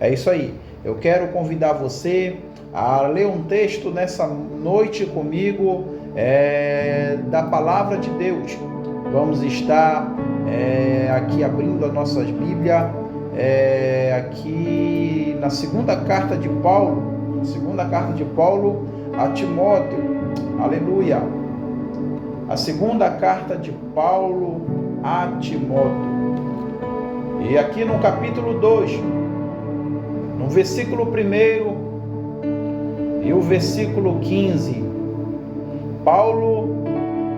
É isso aí. Eu quero convidar você a ler um texto nessa noite comigo, da Palavra de Deus. Vamos estar aqui abrindo as nossas Bíblias, aqui na segunda carta de Paulo a Timóteo. Aleluia! A segunda carta de Paulo a Timóteo. E aqui no capítulo 2, no versículo 1 e o versículo 15, Paulo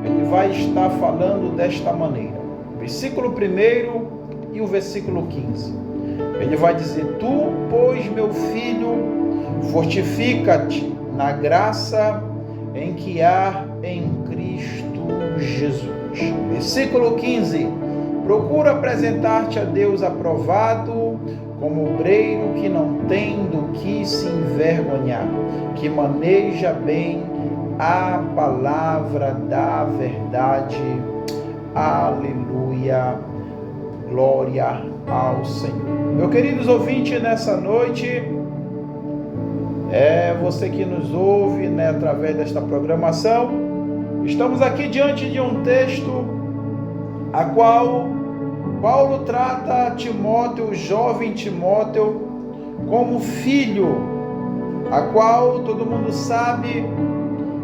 ele vai estar falando desta maneira. Versículo 1 e o versículo 15. Ele vai dizer: Tu, pois, meu filho, fortifica-te na graça em que há em Cristo Jesus. Versículo 15. Procura apresentar-te a Deus aprovado, como obreiro que não tem do que se envergonhar, que maneja bem a palavra da verdade. Aleluia, glória ao Senhor. Meus queridos ouvintes, nessa noite, você que nos ouve, através desta programação, estamos aqui diante de um texto a qual Paulo trata Timóteo, o jovem Timóteo, como filho, a qual todo mundo sabe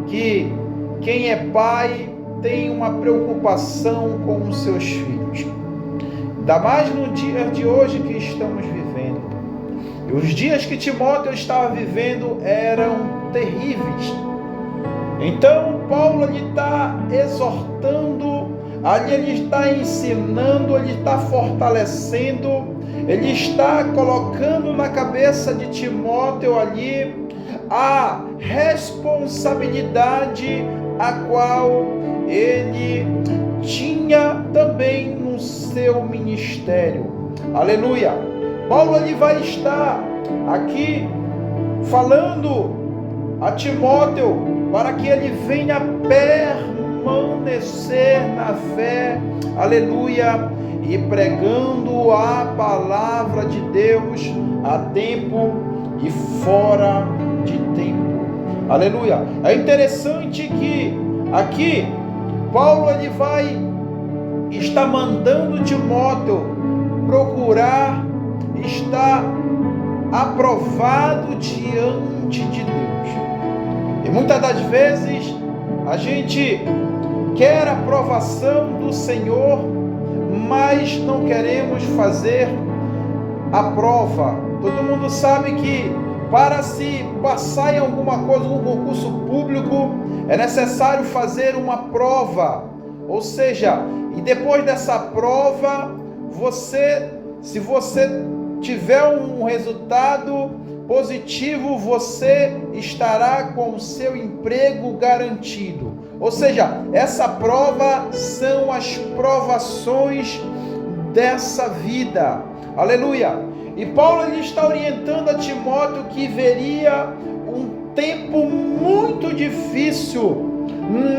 que quem é pai tem uma preocupação com os seus filhos. Ainda mais no dia de hoje que estamos vivendo. E os dias que Timóteo estava vivendo eram terríveis. Então Paulo está exortando, ali ele está ensinando, ele está fortalecendo, ele está colocando na cabeça de Timóteo ali a responsabilidade a qual ele tinha também no seu ministério. Aleluia! Paulo ele vai estar aqui falando a Timóteo para que ele venha permanecer na fé, aleluia, e pregando a palavra de Deus a tempo e fora de tempo. Aleluia! É interessante que aqui Paulo ele vai estar mandando Timóteo procurar estar aprovado diante de Deus. E muitas das vezes a gente quer a aprovação do Senhor, mas não queremos fazer a prova. Todo mundo sabe que para se passar em alguma coisa, um concurso público, é necessário fazer uma prova. Ou seja, e depois dessa prova, se você tiver um resultado positivo, você estará com o seu emprego garantido. Ou seja, essa prova são as provações dessa vida. Aleluia! E Paulo ele está orientando a Timóteo que veria um tempo muito difícil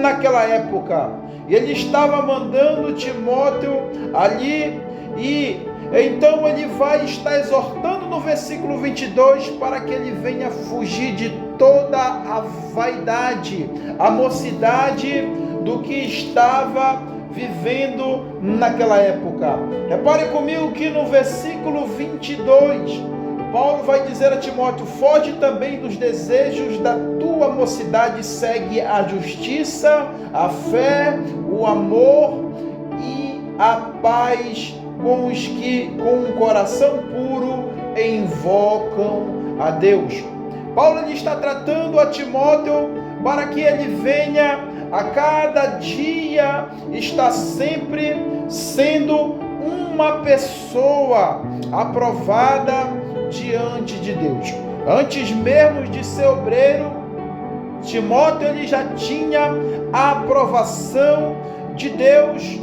naquela época. E ele estava mandando Timóteo ali, e então ele vai estar exortando no versículo 22 para que ele venha fugir de toda a vaidade, a mocidade do que estava vivendo naquela época. Repare comigo que no versículo 22, Paulo vai dizer a Timóteo: foge também dos desejos da tua mocidade, segue a justiça, a fé, o amor e a paz com os que com um coração puro invocam a Deus. Paulo ele está tratando a Timóteo para que ele venha a cada dia estar sempre sendo uma pessoa aprovada diante de Deus. Antes mesmo de ser obreiro, Timóteo ele já tinha a aprovação de Deus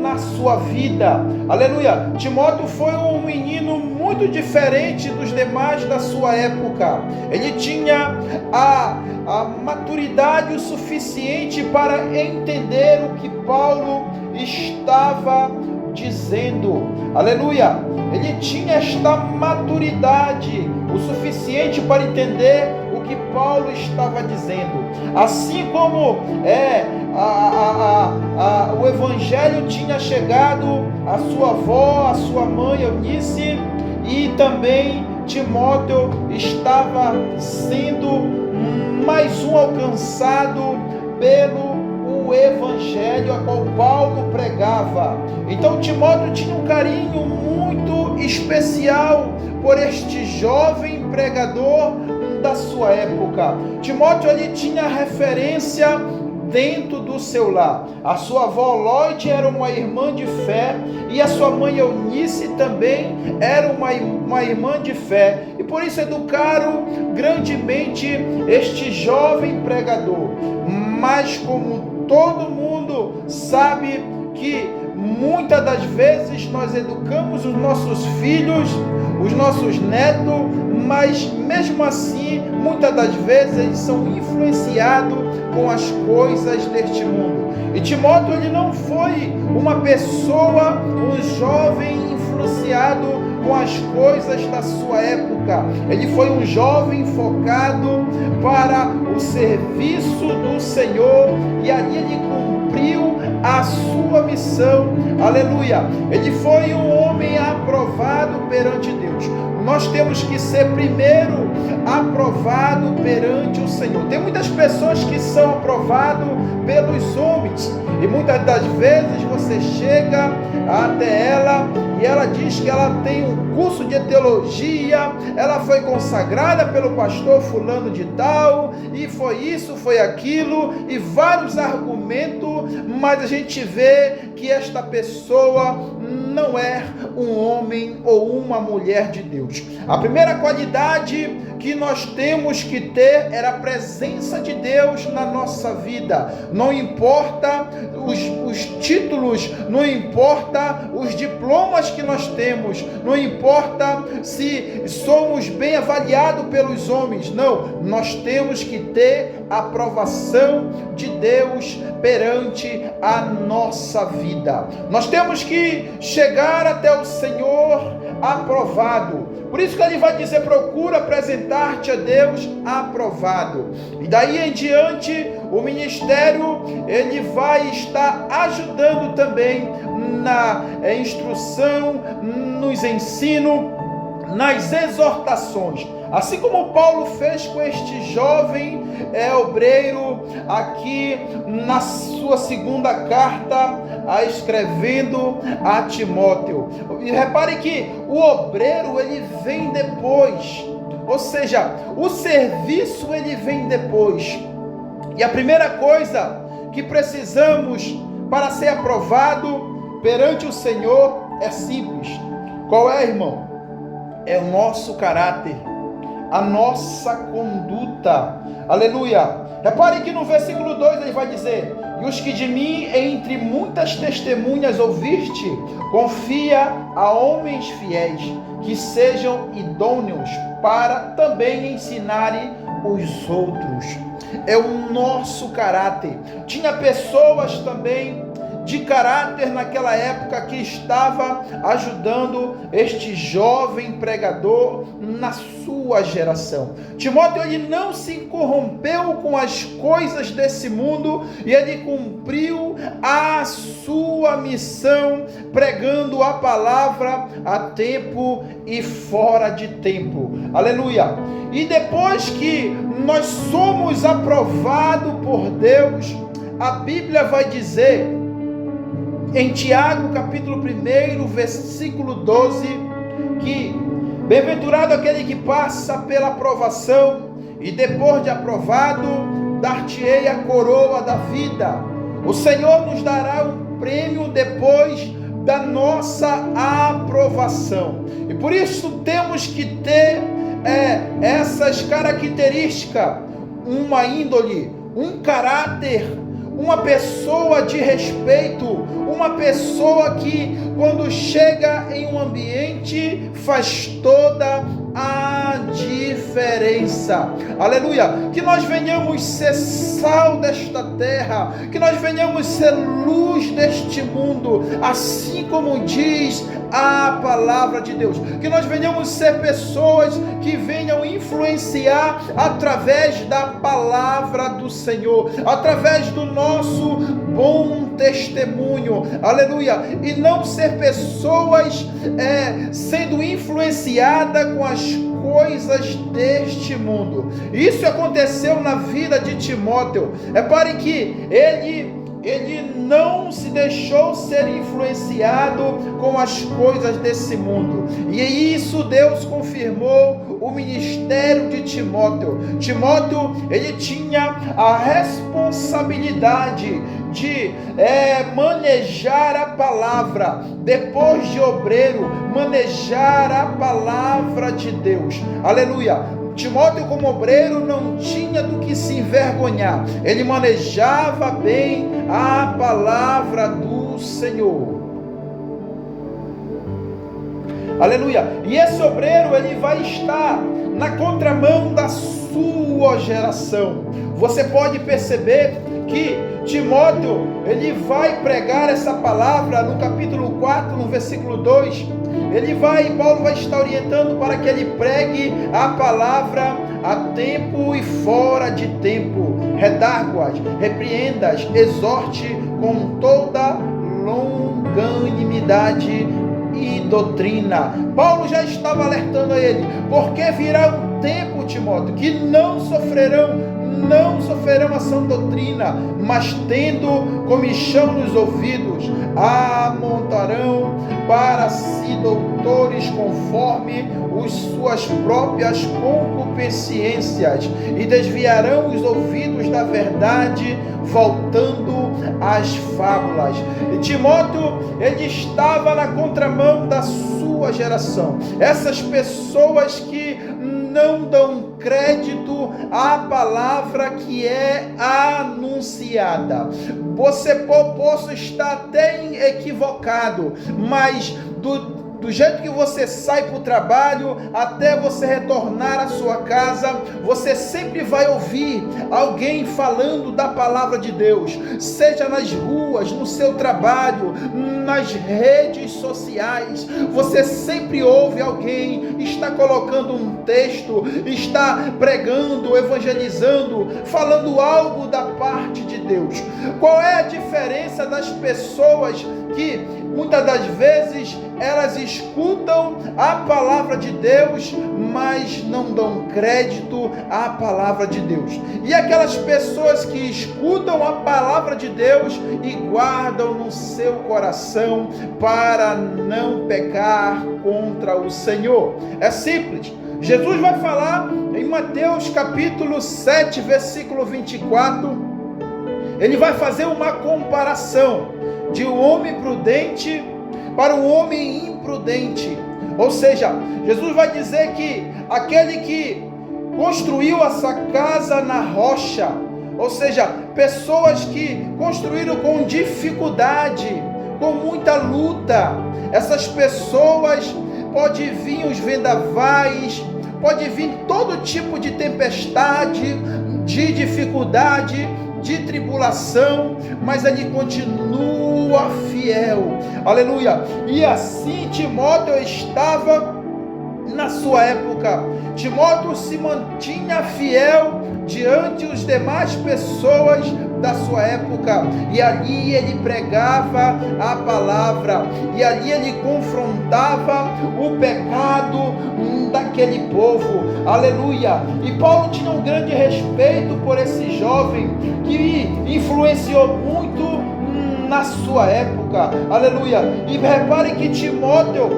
na sua vida. Aleluia! Timóteo foi um menino muito diferente dos demais da sua época. Ele tinha a maturidade o suficiente para entender o que Paulo estava dizendo. Aleluia! Ele tinha esta maturidade o suficiente para entender o que Paulo estava dizendo. Assim como o evangelho tinha chegado à sua avó, à sua mãe Eunice, e também Timóteo estava sendo mais um alcançado pelo evangelho a qual Paulo pregava. Então Timóteo tinha um carinho muito especial por este jovem pregador da sua época. Timóteo ali tinha referência dentro do seu lar. A sua avó Lloyd era uma irmã de fé, e a sua mãe Eunice também era uma irmã de fé, e por isso educaram grandemente este jovem pregador. Mas como todo mundo sabe que muitas das vezes nós educamos os nossos filhos, os nossos netos, mas mesmo assim, muitas das vezes eles são influenciados com as coisas deste mundo. E Timóteo, ele não foi uma pessoa, um jovem influenciado com as coisas da sua época. Ele foi um jovem focado para o serviço do Senhor, e ali ele cumpriu a sua missão. Aleluia! Ele foi um homem aprovado perante Deus. Nós temos que ser primeiro aprovado perante o Senhor. Tem muitas pessoas que são aprovadas pelos homens, e muitas das vezes você chega até ela e ela diz que ela tem um curso de teologia, ela foi consagrada pelo pastor fulano de tal, e foi isso, foi aquilo, e vários argumentos, mas a gente vê que esta pessoa não é um homem ou uma mulher de Deus. A primeira qualidade que nós temos que ter era a presença de Deus na nossa vida. Não importa os títulos, não importa os diplomas que nós temos, não importa se somos bem avaliados pelos homens, não, nós temos que ter a aprovação de Deus perante a nossa vida. Nós temos que chegar até o Senhor aprovado. Por isso que ele vai dizer: procura apresentar-te a Deus aprovado. E daí em diante, o ministério, ele vai estar ajudando também na instrução, nos ensinos, nas exortações. Assim como Paulo fez com este jovem obreiro aqui na sua segunda carta, escrevendo a Timóteo. E repare que o obreiro, ele vem depois, ou seja, o serviço, ele vem depois. E a primeira coisa que precisamos para ser aprovado perante o Senhor é simples. Qual é, irmão? É o nosso caráter, a nossa conduta. Aleluia! Repare que no versículo 2 ele vai dizer: e os que de mim entre muitas testemunhas ouviste, confia a homens fiéis, que sejam idôneos para também ensinarem os outros. É o nosso caráter. Tinha pessoas também de caráter naquela época que estava ajudando este jovem pregador na sua geração. Timóteo, ele não se corrompeu com as coisas desse mundo, e ele cumpriu a sua missão pregando a palavra a tempo e fora de tempo. Aleluia! E depois que nós somos aprovados por Deus, a Bíblia vai dizer em Tiago, capítulo 1, versículo 12, que bem-aventurado aquele que passa pela aprovação, e depois de aprovado, dar-te-ei a coroa da vida. O Senhor nos dará um prêmio depois da nossa aprovação. E por isso temos que ter essas características: uma índole, um caráter, uma pessoa de respeito, uma pessoa que quando chega em um ambiente faz toda a diferença. justiça. Aleluia. Que nós venhamos ser sal desta terra, que nós venhamos ser luz deste mundo, assim como diz a palavra de Deus. Que nós venhamos ser pessoas que venham influenciar através da palavra do Senhor, através do nosso bom testemunho, aleluia, e não ser pessoas sendo influenciadas com as coisas deste mundo. Isso aconteceu na vida de Timóteo. Repare que ele não se deixou ser influenciado com as coisas desse mundo, e isso Deus confirmou o ministério de Timóteo. Timóteo, ele tinha a responsabilidade de manejar a palavra, depois de obreiro, manejar a palavra de Deus, aleluia. Timóteo, como obreiro, não tinha do que se envergonhar, ele manejava bem a palavra do Senhor, aleluia. E esse obreiro, ele vai estar na contramão da sua geração. Você pode perceber que Timóteo, ele vai pregar essa palavra no capítulo 4, no versículo 2. Paulo vai estar orientando para que ele pregue a palavra a tempo e fora de tempo. Redargue-as, repreenda-as, exorte com toda longanimidade e doutrina. Paulo já estava alertando a ele, porque virá um tempo, Timóteo, que não sofrerão a sã doutrina, mas tendo comichão nos ouvidos, amontarão para si doutores conforme suas próprias concupiscências, e desviarão os ouvidos da verdade, voltando às fábulas. E Timóteo, ele estava na contramão da sua geração. Essas pessoas que não dão crédito à palavra que é anunciada. Você possa estar até equivocado, mas do jeito que você sai para o trabalho, até você retornar à sua casa, você sempre vai ouvir alguém falando da palavra de Deus, seja nas ruas, no seu trabalho, nas redes sociais. Você sempre ouve alguém está colocando um texto, está pregando, evangelizando, falando algo da parte de Deus. Qual é a diferença das pessoas que muitas das vezes elas escutam a palavra de Deus, mas não dão crédito à palavra de Deus, e aquelas pessoas que escutam a palavra de Deus e guardam no seu coração para não pecar contra o Senhor? É simples. Jesus vai falar em Mateus capítulo 7, versículo 24, ele vai fazer uma comparação de um homem prudente para um homem imprudente. Ou seja, Jesus vai dizer que aquele que construiu essa casa na rocha, ou seja, pessoas que construíram com dificuldade, com muita luta, essas pessoas, pode vir os vendavais, pode vir todo tipo de tempestade, de dificuldade, de tribulação, mas ele continua fiel, aleluia. E assim Timóteo estava na sua época. Timóteo se mantinha fiel diante das demais pessoas da sua época, e ali ele pregava a palavra, e ali ele confrontava o pecado daquele povo, aleluia. E Paulo tinha um grande respeito por esse jovem que influenciou muito na sua época, aleluia. E repare que Timóteo,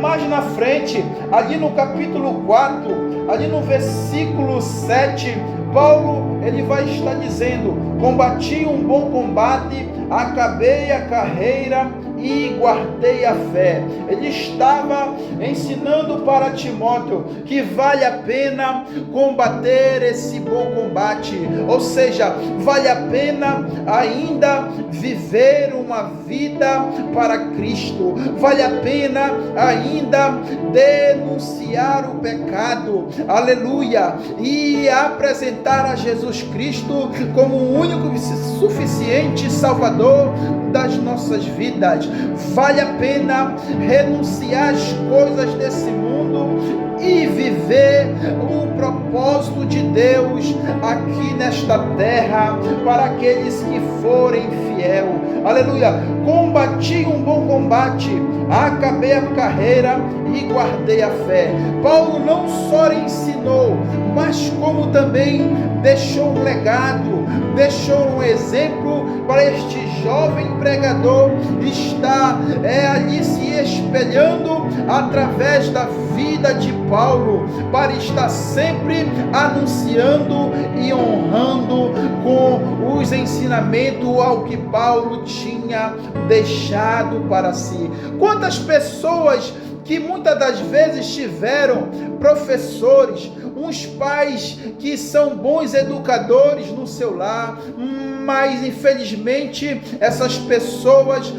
mais na frente, ali no capítulo 4, ali no versículo 7, Paulo, ele vai estar dizendo: combati um bom combate, acabei a carreira e guardei a fé. Ele estava ensinando para Timóteo que vale a pena combater esse bom combate, ou seja, vale a pena ainda viver uma vida para Cristo, vale a pena ainda denunciar o pecado, aleluia, e apresentar a Jesus Cristo como o único e suficiente Salvador das nossas vidas. Vale a pena renunciar às coisas desse mundo e viver o propósito de Deus aqui nesta terra para aqueles que forem fiel. Aleluia. Combati um bom combate, acabei a carreira e guardei a fé. Paulo não só ensinou, mas como também deixou um legado, deixou um exemplo para este jovem pregador estar ali se espelhando através da vida de Paulo, para estar sempre anunciando e honrando com os ensinamentos ao que Paulo tinha deixado para si. Quantas pessoas que muitas das vezes tiveram professores, uns pais que são bons educadores no seu lar, mas infelizmente essas pessoas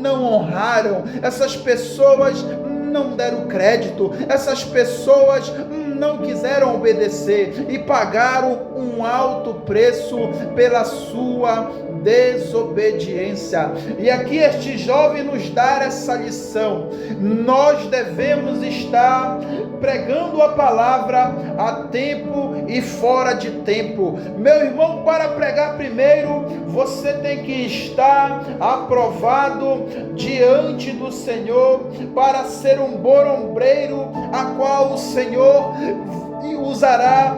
não honraram, essas pessoas não deram crédito, essas pessoas não quiseram obedecer e pagaram um alto preço pela sua desobediência. E aqui este jovem nos dá essa lição. Nós devemos estar pregando a palavra a tempo e fora de tempo. Meu irmão, para pregar primeiro, você tem que estar aprovado diante do Senhor para ser um bom obreiro, a qual o Senhor usará.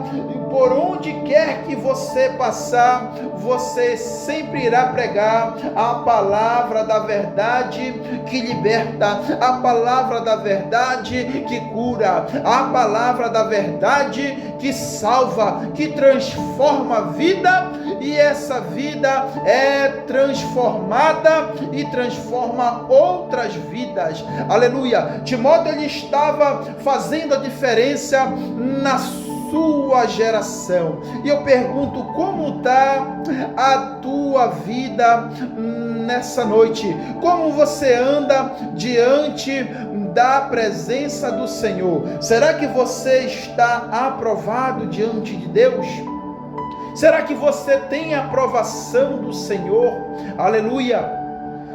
Por onde quer que você passar, você sempre irá pregar a palavra da verdade que liberta, a palavra da verdade que cura, a palavra da verdade que salva, que transforma a vida, e essa vida é transformada e transforma outras vidas. Aleluia. Timóteo, ele estava fazendo a diferença na sua geração. E eu pergunto, como está a tua vida nessa noite? Como você anda diante da presença do Senhor? Será que você está aprovado diante de Deus? Será que você tem a aprovação do Senhor? Aleluia!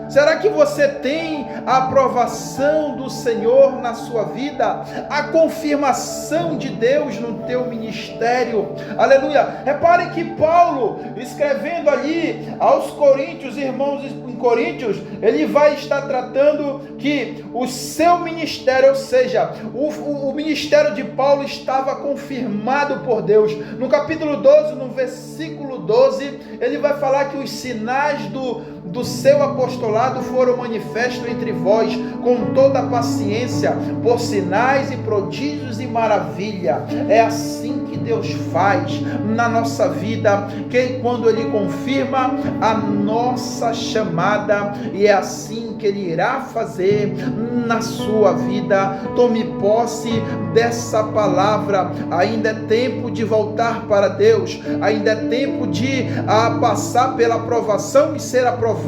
Será que você tem a aprovação do Senhor na sua vida? A confirmação de Deus no teu ministério? Aleluia! Repare que Paulo, escrevendo ali aos Coríntios, irmãos em Coríntios, ele vai estar tratando que o seu ministério, ou seja, o ministério de Paulo estava confirmado por Deus. No capítulo 12, no versículo 12, ele vai falar que os sinais do seu apostolado foram manifestos entre vós com toda a paciência, por sinais e prodígios e maravilha. É assim que Deus faz na nossa vida, que quando Ele confirma a nossa chamada, e é assim que Ele irá fazer na sua vida. Tome posse dessa palavra. Ainda é tempo de voltar para Deus, ainda é tempo de passar pela aprovação e ser aprovado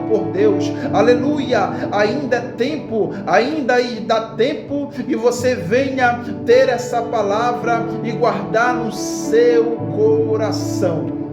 por Deus. Aleluia! Ainda é tempo, ainda dá tempo, e você venha ter essa palavra e guardar no seu coração.